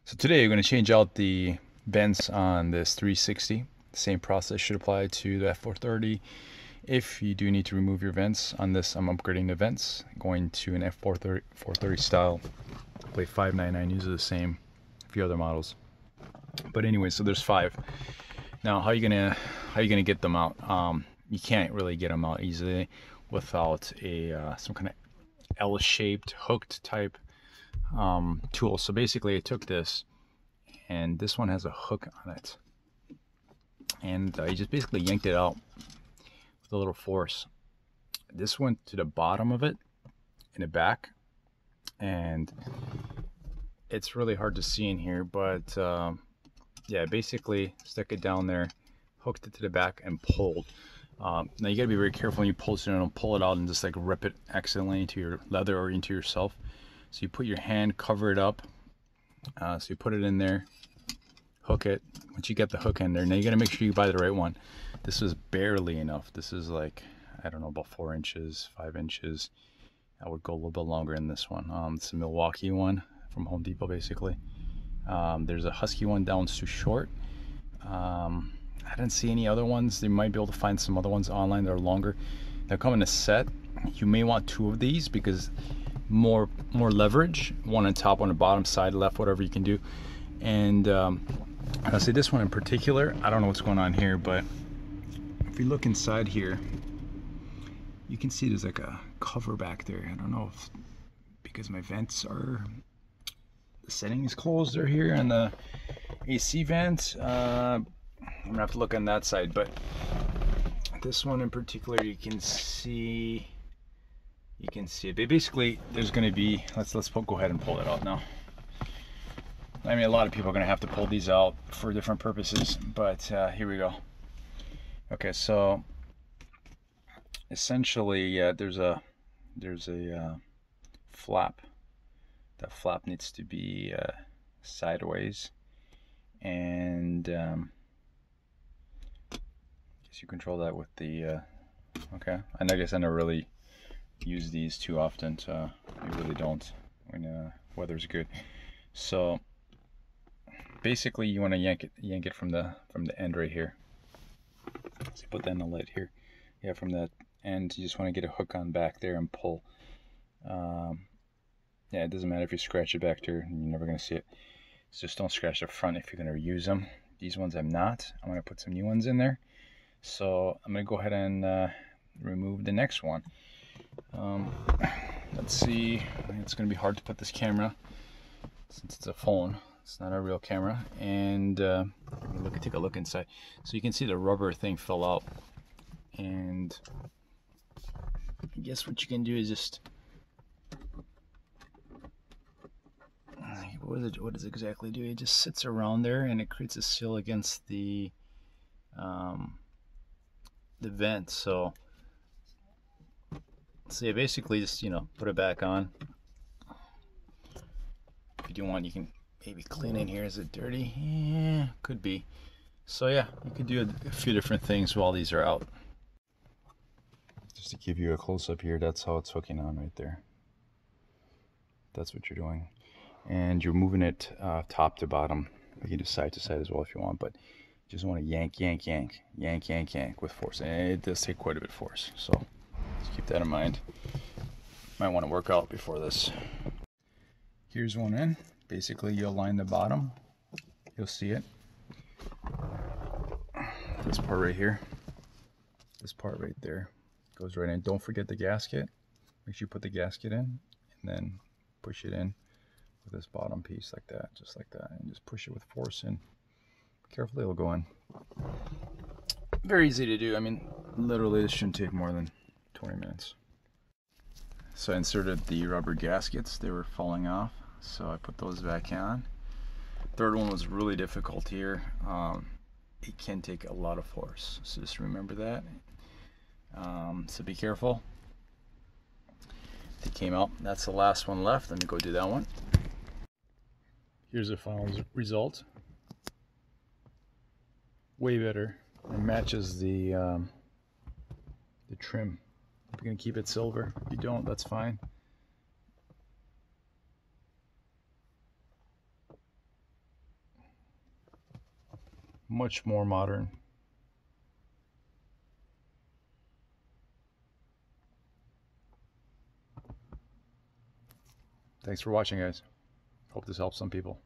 So today I'm going to change out the vents on this 360. The same process should apply to the F430. If you do need to remove your vents on this, I'm upgrading the vents, going to an F430 style. Play 599 uses the same, a few other models. But anyway, so there's 5. Now, how you gonna get them out? You can't really get them out easily without a some kind of L-shaped hooked type tool. So basically, I took this, and this one has a hook on it, and you just basically yanked it out with a little force. This went to the bottom of it in the back, and it's really hard to see in here, but yeah, basically stuck it down there, hooked it to the back, and pulled. Now you gotta be very careful when you pull it, don't pull it out and just like rip it accidentally into your leather or into yourself. So you put your hand, cover it up. So you put it in there, hook it. Once you get the hook in there, now you gotta make sure you buy the right one. This is barely enough. This is like, I don't know, about 4 inches, 5 inches. I would go a little bit longer in this one. It's a Milwaukee one from Home Depot, basically. There's a Husky one down too short. I didn't see any other ones. You might be able to find some other ones online that are longer. They come in a set. You may want 2 of these because more leverage. One on top, one on the bottom, side, left, whatever you can do. And I'll say this one in particular, I don't know what's going on here, but if you look inside here, you can see there's like a cover back there. I don't know if because my vents are, the setting is closed, they're here, and the AC vent. I'm gonna have to look on that side, but this one in particular, you can see it. But basically, there's gonna be, go ahead and pull it out now. I mean, a lot of people are gonna have to pull these out for different purposes, but here we go. Okay, so essentially, there's a flap. That flap needs to be sideways, and you control that with the okay. And I guess I never really use these too often, so I really don't when weather's good. So basically, you want to yank it from the end right here. So you put that in the lid here. Yeah, from that end, you just want to get a hook on back there and pull. Yeah, it doesn't matter if you scratch it back there, you're never going to see it. So just don't scratch the front if you're going to use them. These ones I'm not. I'm going to put some new ones in there. So I'm going to go ahead and remove the next one. Let's see. It's going to be hard to put this camera since it's a phone. It's not a real camera. And take a look inside. So you can see the rubber thing fell out. And I guess what you can do is just, what does it exactly do? It just sits around there and it creates a seal against the vent. So you basically just put it back on. If you do want, you can maybe clean in here. Is it dirty? Yeah, could be. So yeah, you could do a few different things while these are out. Just to give you a close-up here, that's how it's hooking on right there. That's what you're doing. And you're moving it top to bottom. You can do side to side as well if you want, but you just want to yank with force. And it does take quite a bit of force, so just keep that in mind. Might want to work out before this. Here's one in. Basically, you'll line the bottom. You'll see it. This part right here. This part right there goes right in. Don't forget the gasket. Make sure you put the gasket in, and then push it in with this bottom piece like that, just like that, and just push it with force in. Carefully, it'll go in. Very easy to do. I mean, literally, this shouldn't take more than 20 minutes. So I inserted the rubber gaskets. They were falling off, so I put those back on. Third one was really difficult here. It can take a lot of force, so just remember that. So be careful. It came out. That's the last one left. Let me go do that one. Here's the final result. Way better. It matches the trim. If you're gonna keep it silver, if you don't, that's fine. much more modern. Thanks for watching, guys. Hope this helps some people.